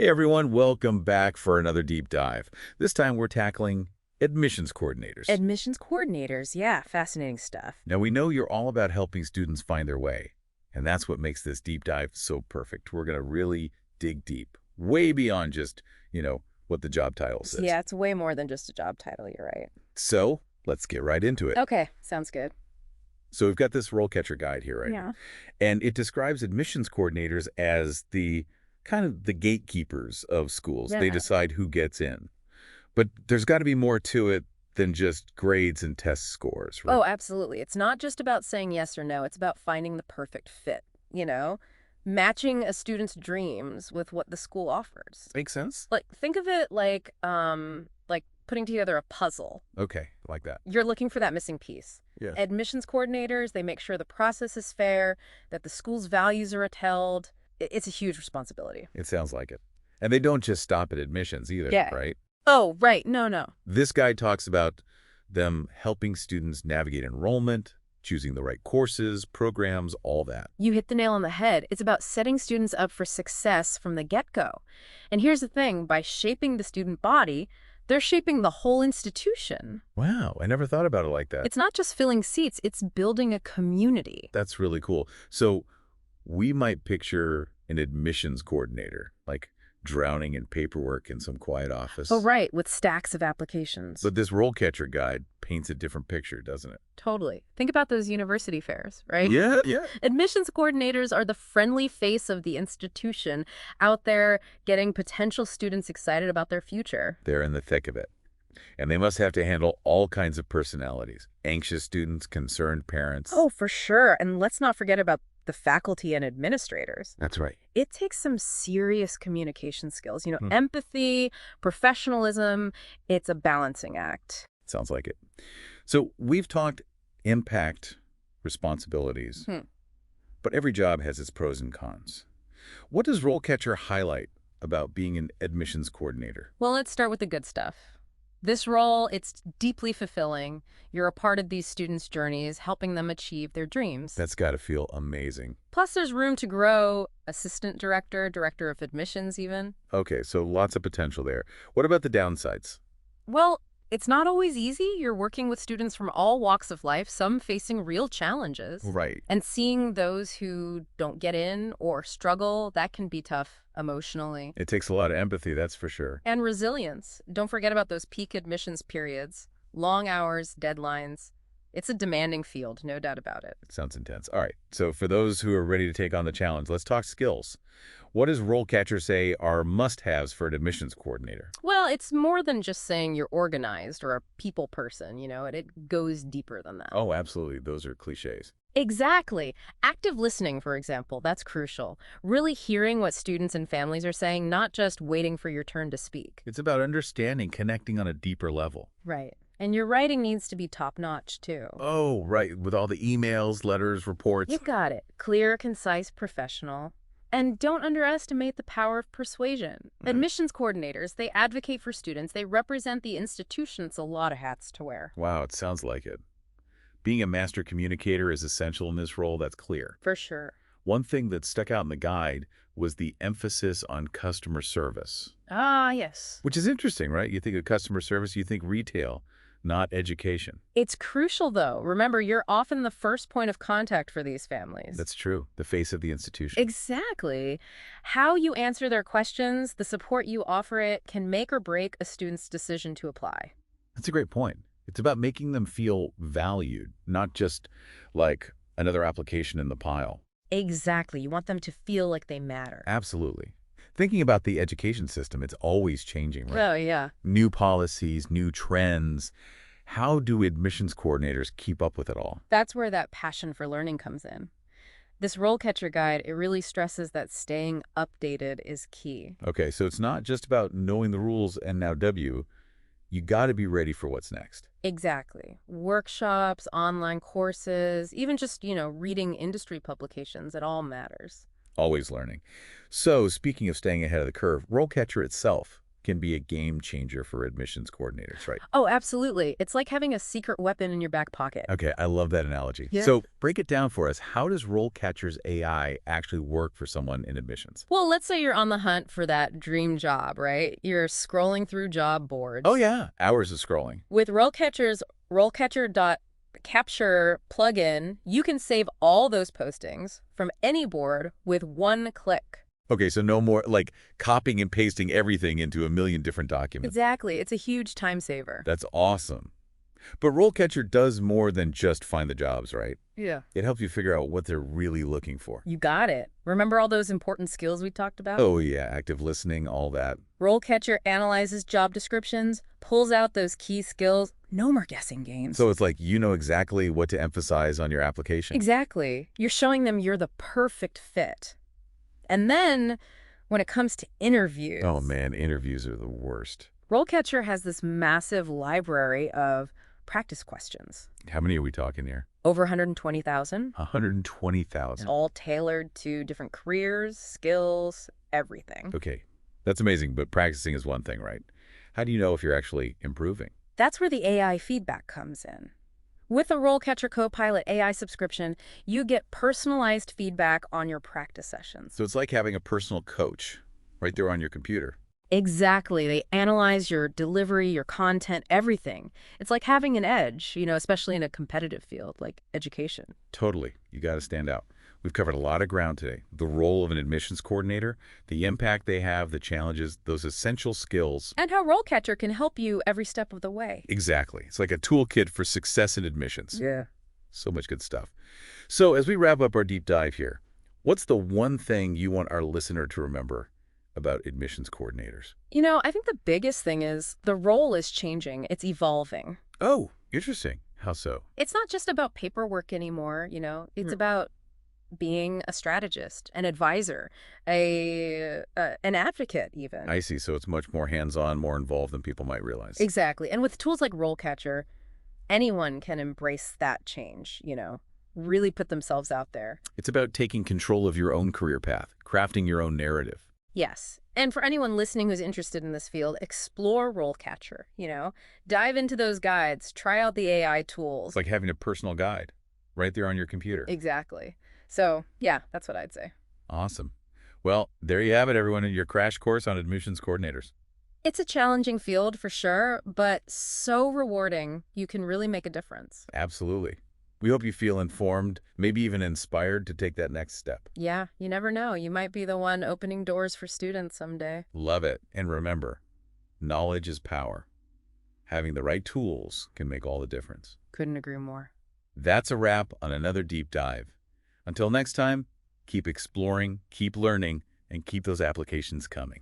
Hey everyone, welcome back for another deep dive. This time we're tackling admissions coordinators. Admissions coordinators, yeah, fascinating stuff. Now we know you're all about helping students find their way, and that's what makes this deep dive so perfect. We're going to really dig deep, way beyond just, what the job title says. Yeah, it's way more than just a job title, you're right. So let's get right into it. Okay, sounds good. So we've got this RoleCatcher guide here, right? Yeah. And it describes admissions coordinators as the kind of the gatekeepers of schools. They Yeah. decide who gets in. But there's got to be more to it than just grades and test scores, right? Oh, absolutely. It's not just about saying yes or no. It's about finding the perfect fit, matching a student's dreams with what the school offers. Makes sense? Like, think of it like putting together a puzzle. Okay, like that. You're looking for that missing piece. Yeah. Admissions coordinators, they make sure the process is fair, that the school's values are upheld. It's a huge responsibility. It sounds like it. And they don't just stop at admissions either, Yeah. right? Oh, right. No. This guide talks about them helping students navigate enrollment, choosing the right courses, programs, all that. You hit the nail on the head. It's about setting students up for success from the get-go. And here's the thing, by shaping the student body, they're shaping the whole institution. Wow, I never thought about it like that. It's not just filling seats, it's building a community. That's really cool. So we might picture an admissions coordinator, like drowning in paperwork in some quiet office. Oh, right, with stacks of applications. But this RoleCatcher guide paints a different picture, doesn't it? Totally. Think about those university fairs, right? Yeah. Admissions coordinators are the friendly face of the institution out there getting potential students excited about their future. They're in the thick of it. And they must have to handle all kinds of personalities. Anxious students, concerned parents. Oh, for sure. And let's not forget about the faculty and administrators. That's right. It takes some serious communication skills, empathy, professionalism. It's a balancing act. Sounds like it. So we've talked impact, responsibilities, but every job has its pros and cons. What does RoleCatcher highlight about being an admissions coordinator? Well, let's start with the good stuff. This role, it's deeply fulfilling. You're a part of these students' journeys, helping them achieve their dreams. That's got to feel amazing. Plus, there's room to grow. Assistant director, director of admissions even. Okay, so lots of potential there. What about the downsides? Well, it's not always easy. You're working with students from all walks of life, some facing real challenges. Right. And seeing those who don't get in or struggle, that can be tough emotionally. It takes a lot of empathy, that's for sure. And resilience. Don't forget about those peak admissions periods. Long hours, deadlines. It's a demanding field, no doubt about it. It sounds intense. All right, so for those who are ready to take on the challenge, let's talk skills. What does RoleCatcher say are must-haves for an admissions coordinator? Well, it's more than just saying you're organized or a people person, it goes deeper than that. Oh, absolutely. Those are cliches. Exactly. Active listening, for example, that's crucial. Really hearing what students and families are saying, not just waiting for your turn to speak. It's about understanding, connecting on a deeper level. Right. And your writing needs to be top-notch, too. Oh, right. With all the emails, letters, reports. You got it. Clear, concise, professional. And don't underestimate the power of persuasion. Admissions coordinators, they advocate for students. They represent the institution. It's a lot of hats to wear. Wow, it sounds like it. Being a master communicator is essential in this role, that's clear. For sure. One thing that stuck out in the guide was the emphasis on customer service. Ah, yes. Which is interesting, right? You think of customer service, you think retail, not education. It's crucial, though. Remember, you're often the first point of contact for these families. That's true. The face of the institution. Exactly. How you answer their questions, the support you offer it, can make or break a student's decision to apply. That's a great point. It's about making them feel valued, not just like another application in the pile. Exactly. You want them to feel like they matter. Absolutely. Thinking about the education system, it's always changing, right? Oh, yeah. New policies, new trends. How do admissions coordinators keep up with it all? That's where that passion for learning comes in. This RoleCatcher guide, it really stresses that staying updated is key. Okay, so it's not just about knowing the rules and now W. You got to be ready for what's next. Exactly. Workshops, online courses, even just, reading industry publications, it all matters. Always learning. So, speaking of staying ahead of the curve, RoleCatcher itself, can be a game changer for admissions coordinators, right? Oh, absolutely. It's like having a secret weapon in your back pocket. Okay, I love that analogy. Yeah. So break it down for us. How does RoleCatcher's AI actually work for someone in admissions? Well, let's say you're on the hunt for that dream job, right? You're scrolling through job boards. Oh, yeah. Hours of scrolling. With RoleCatcher's RoleCatcher.capture plugin, you can save all those postings from any board with one click. Okay, so no more like copying and pasting everything into a million different documents. Exactly. It's a huge time saver. That's awesome. But RoleCatcher does more than just find the jobs, right? Yeah. It helps you figure out what they're really looking for. You got it. Remember all those important skills we talked about? Oh, yeah, active listening, all that. RoleCatcher analyzes job descriptions, pulls out those key skills. No more guessing games. So it's like you know exactly what to emphasize on your application. Exactly. You're showing them you're the perfect fit. And then, when it comes to interviews... Oh, man, interviews are the worst. RoleCatcher has this massive library of practice questions. How many are we talking here? Over 120,000. 120,000. All tailored to different careers, skills, everything. Okay, that's amazing, but practicing is one thing, right? How do you know if you're actually improving? That's where the AI feedback comes in. With the RoleCatcher Copilot AI subscription, you get personalized feedback on your practice sessions. So it's like having a personal coach right there on your computer. Exactly. They analyze your delivery, your content, everything. It's like having an edge, especially in a competitive field like education. Totally. You got to stand out. We've covered a lot of ground today. The role of an admissions coordinator, the impact they have, the challenges, those essential skills. And how RoleCatcher can help you every step of the way. Exactly. It's like a toolkit for success in admissions. Yeah. So much good stuff. So as we wrap up our deep dive here, what's the one thing you want our listener to remember about admissions coordinators? I think the biggest thing is the role is changing. It's evolving. Oh, interesting. How so? It's not just about paperwork anymore, It's about being a strategist, an advisor, an advocate even. I see. So it's much more hands-on, more involved than people might realize. Exactly. And with tools like RoleCatcher, anyone can embrace that change, really put themselves out there. It's about taking control of your own career path, crafting your own narrative. Yes. And for anyone listening who's interested in this field, explore RoleCatcher, Dive into those guides, try out the AI tools. It's like having a personal guide right there on your computer. Exactly. So, yeah, that's what I'd say. Awesome. Well, there you have it, everyone, in your crash course on admissions coordinators. It's a challenging field for sure, but so rewarding. You can really make a difference. Absolutely. We hope you feel informed, maybe even inspired to take that next step. Yeah, you never know. You might be the one opening doors for students someday. Love it. And remember, knowledge is power. Having the right tools can make all the difference. Couldn't agree more. That's a wrap on another deep dive. Until next time, keep exploring, keep learning, and keep those applications coming.